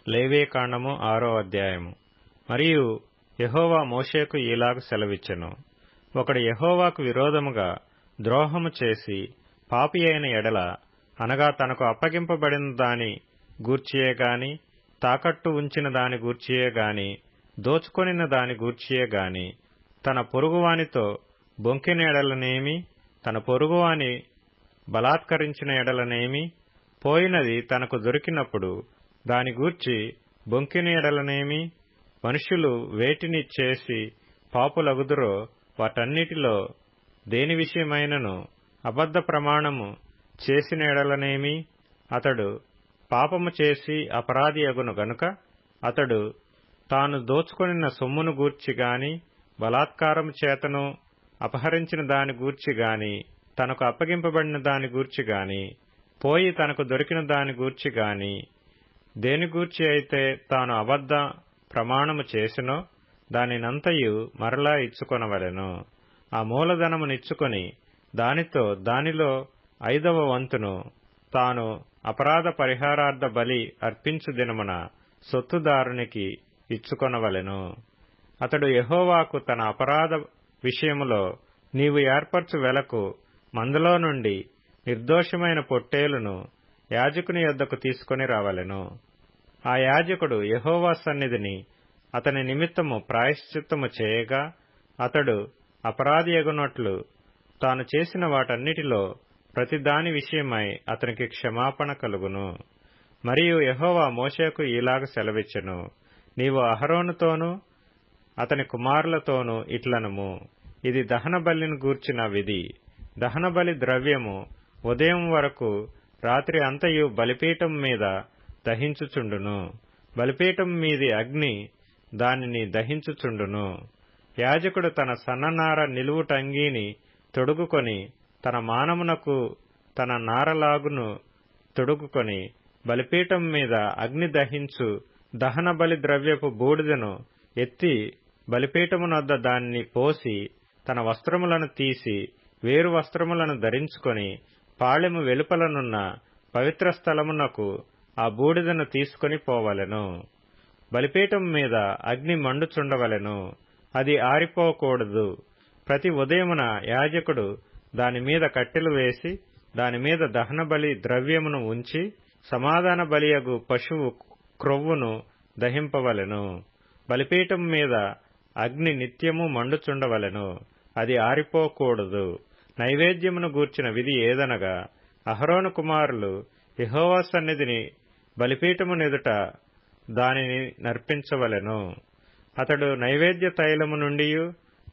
లేవీకాండము 6వ అధ్యాయము. మరియు యెహోవా మోషేకు ఈలాగు సెలవిచ్చెను. ఒకడు యెహోవాకు విరోధముగా ద్రోహము చేసి పాపి అయిన ఎడల, అనగా తనకు అప్పగింపబడిన దాని గూర్చియే గాని, తాకట్టు ఉంచిన దాని గూర్చియే గాని, దోచుకొనిన దాని గూర్చియే గాని, తన పొరుగువానితో బొంకిన ఎడలనేమి, తన పొరుగువాని బలాత్కరించిన ఎడలనేమి, పోయినది తనకు దొరికినప్పుడు దాని గూర్చి బొంకిన ఎడలనేమి, మనుష్యులు వేటిని చేసి పాపులగుదురో వాటన్నిటిలో దేని విషయమైనను అబద్ధ ప్రమాణము చేసిన ఎడలనేమి, అతడు పాపము చేసి అపరాధి అగును గనుక, అతడు తాను దోచుకొనిన సొమ్మును గూర్చి గాని, బలాత్కారము చేతను అపహరించిన దాని గూర్చి గాని, తనకు అప్పగింపబడిన దాని గూర్చి గాని, పోయి తనకు దొరికిన దాని గూర్చి గాని, దేని గూర్చి అయితే తాను అబద్ధ ప్రమాణము చేసినో దానినంతయు మరలా ఇచ్చుకొనవలెను. ఆ మూలధనమునిచ్చుకొని దానితో దానిలో 5వ వంతును తాను అపరాధ పరిహారార్థ బలి అర్పించు దినమున సొత్తుదారునికి ఇచ్చుకొనవలెను. అతడు యెహోవాకు తన అపరాధ విషయములో నీవు ఏర్పరచు వెలకు మందలో నుండి నిర్దోషమైన పొట్టేలును యాజకుని యొద్దకు తీసుకొని రావలెను. ఆ యాజకుడు యెహోవా సన్నిధిని అతని నిమిత్తము ప్రాయశ్చిత్తము చేయగా, అతడు అపరాధి అగునట్లు తాను చేసిన వాటన్నిటిలో ప్రతిదాని విషయమై అతనికి క్షమాపణ కలుగును. మరియు యెహోవా మోషేకు ఈలాగ సెలవిచ్చెను. నీవు అహరోనుతోనూ అతని కుమారులతోనూ ఇట్లనుము, ఇది దహన బలిని గూర్చిన విధి. దహన బలి ద్రవ్యము ఉదయం వరకు రాత్రి అంతయు బలిపీఠం మీద దహించుచుండును. బలిపీఠం మీది అగ్ని దానిని దహించుచుండును. యాజకుడు తన సన్ననార నిలువుటంగీని తొడుగుకొని, తన మానమునకు తన నారలాగును తొడుగుకొని, బలిపీఠం మీద అగ్ని దహించు దహన బలి ద్రవ్యపు బూడిదను ఎత్తి బలిపీఠమునొద్ద దానిని పోసి, తన వస్త్రములను తీసి వేరు వస్త్రములను ధరించుకొని, పాళెము వెలుపలనున్న పవిత్ర స్థలమునకు ఆ బూడిదను తీసుకొని పోవలెను. బలిపీఠం మీద అగ్ని మండుచుండవలెను, అది ఆరిపోకూడదు. ప్రతి ఉదయమున యాజకుడు దాని మీద కట్టెలు వేసి దానిమీద దహన బలి ద్రవ్యమును ఉంచి సమాధాన బలియగు పశువు క్రొవ్వును దహింపవలెను. బలిపీఠం మీద అగ్ని నిత్యము మండుచుండవలెను, అది ఆరిపోకూడదు. నైవేద్యమును గూర్చిన విధి ఏదనగా, అహరోను కుమారులు యెహోవా సన్నిధిని బలిపీఠమునెదుట దానిని నర్పించవలెను. అతడు నైవేద్య తైలము నుండియు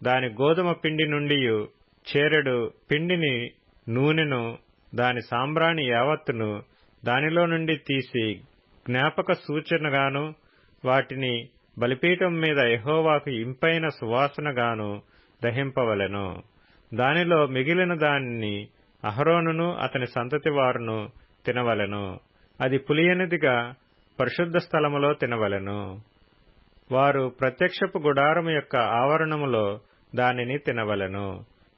దాని గోధుమ పిండి నుండియు చేరెడు పిండిని, నూనెను, దాని సాంబ్రాణి యావత్తును దానిలో నుండి తీసి జ్ఞాపక సూచనగాను వాటిని బలిపీఠం మీద యెహోవాకు ఇంపైన సువాసనగాను దహింపవలెను. దానిలో మిగిలిన దానిని అహరోనును అతని సంతతి వారును తినవలెను. అది పులియనిదిగా పరిశుద్ధ స్థలములో తినవలెను. వారు ప్రత్యక్షపు గుడారము యొక్క ఆవరణములో దానిని తినవలెను.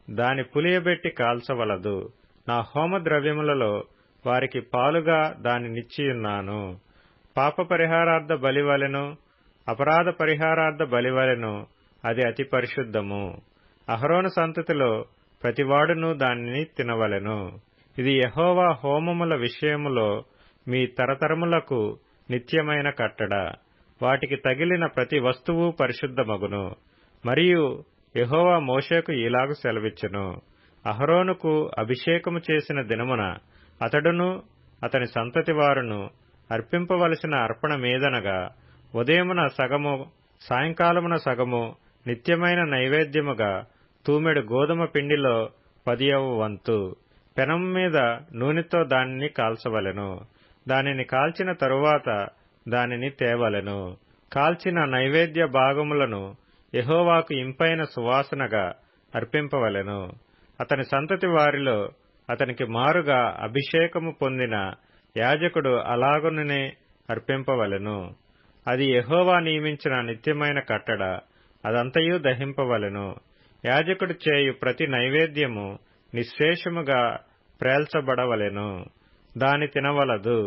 దాని పులియబెట్టి కాల్చవలదు. నా హోమ ద్రవ్యములలో వారికి పాలుగా దానినిచ్చియున్నాను. పాప పరిహారార్థ బలివలెను, అపరాధ పరిహారార్థ బలివలెను, అది అతి పరిశుద్ధము. అహరోను సంతతిలో ప్రతివాడును దానిని తినవలెను. ఇది యెహోవా హోమముల విషయములో మీ తరతరములకు నిత్యమైన కట్టడ. వాటికి తగిలిన ప్రతి వస్తువు పరిశుద్ధమగును. మరియు యెహోవా మోషేకు ఈలాగు సెలవిచ్చెను. అహరోనుకు అభిషేకము చేసిన దినమున అతడును అతని సంతతి వారును అర్పింపవలసిన అర్పణమేదనగా, ఉదయమున సగము సాయంకాలమున సగము నిత్యమైన నైవేద్యముగా తూమెడు గోధుమ పిండిలో 10వ వంతు పెనం మీద నూనెతో దానిని కాల్చవలెను. దానిని కాల్చిన తరువాత దానిని తేవలెను. కాల్చిన నైవేద్య భాగములను యెహోవాకు ఇంపైన సువాసనగా అర్పింపవలెను. అతని సంతతి వారిలో అతనికి మారుగా అభిషేకము పొందిన యాజకుడు అలాగుననే అర్పింపవలెను. అది యెహోవా నియమించిన నిత్యమైన కట్టడ, అదంతయు దహింపవలెను. యాజకుడు చేయు ప్రతి నైవేద్యము నిశ్శేషముగా ప్రేల్చబడవలెను. దాని తినవలదు.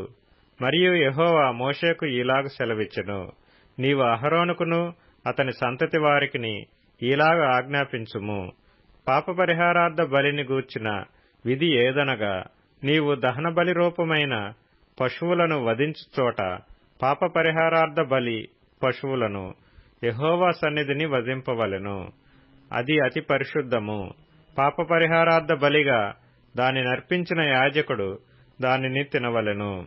మరియు యెహోవా మోషేకు ఈలాగు సెలవిచ్చెను, నీవు అహరోనుకును అతని సంతతి వారికిని ఈలాగు ఆజ్ఞాపించుము, పాపపరిహారార్థ బలిని గూర్చిన విధి ఏదనగా, నీవు దహనబలి రూపమైన పశువులను వధించు చోట పాపపరిహారార్థ బలి పశువులను యెహోవా సన్నిధిని వధింపవలెను. అది అతి పరిశుద్ధము. పాపపరిహారార్థ బలిగా దాని నర్పించిన యాజకుడు దానిని తినవలెను.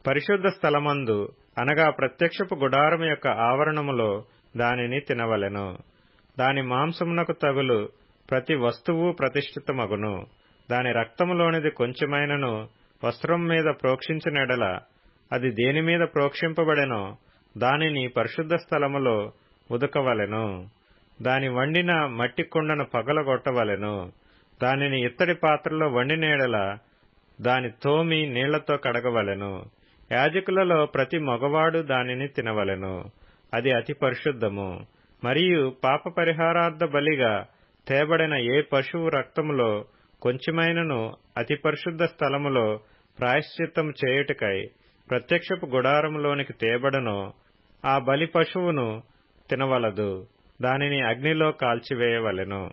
పరిశుద్ధ స్థలమందు అనగా ప్రత్యక్షపు గుడారము యొక్క ఆవరణములో దానిని తినవలెను. దాని మాంసమునకు తగులు ప్రతి వస్తువు ప్రతిష్ఠితమగును. దాని రక్తములోనిది కొంచెమైనను వస్త్రం మీద ప్రోక్షించినెడల అది దేనిమీద ప్రోక్షింపబడెనో దానిని పరిశుద్ధ స్థలములో ఉదకవలెను. దాని వండిన మట్టి కుండను పగలగొట్టవలెను. దానిని ఇత్తడి పాత్రలో వండినేడల దాని తోమి నీళ్లతో కడగవలెను. యాజకులలో ప్రతి మగవాడు దానిని తినవలెను. అది అతి పరిశుద్ధము. మరియు పాపపరిహారార్థ బలిగా తేబడిన ఏ పశువు రక్తములో కొంచెమైనను అతి పరిశుద్ధ స్థలములో ప్రాయశ్చిత్తము చేయుటకై ప్రత్యక్షపు గుడారములోనికి తేబడనో ఆ బలి పశువును తినవలదు. దానిని అగ్నిలో కాల్చివేయవలెను.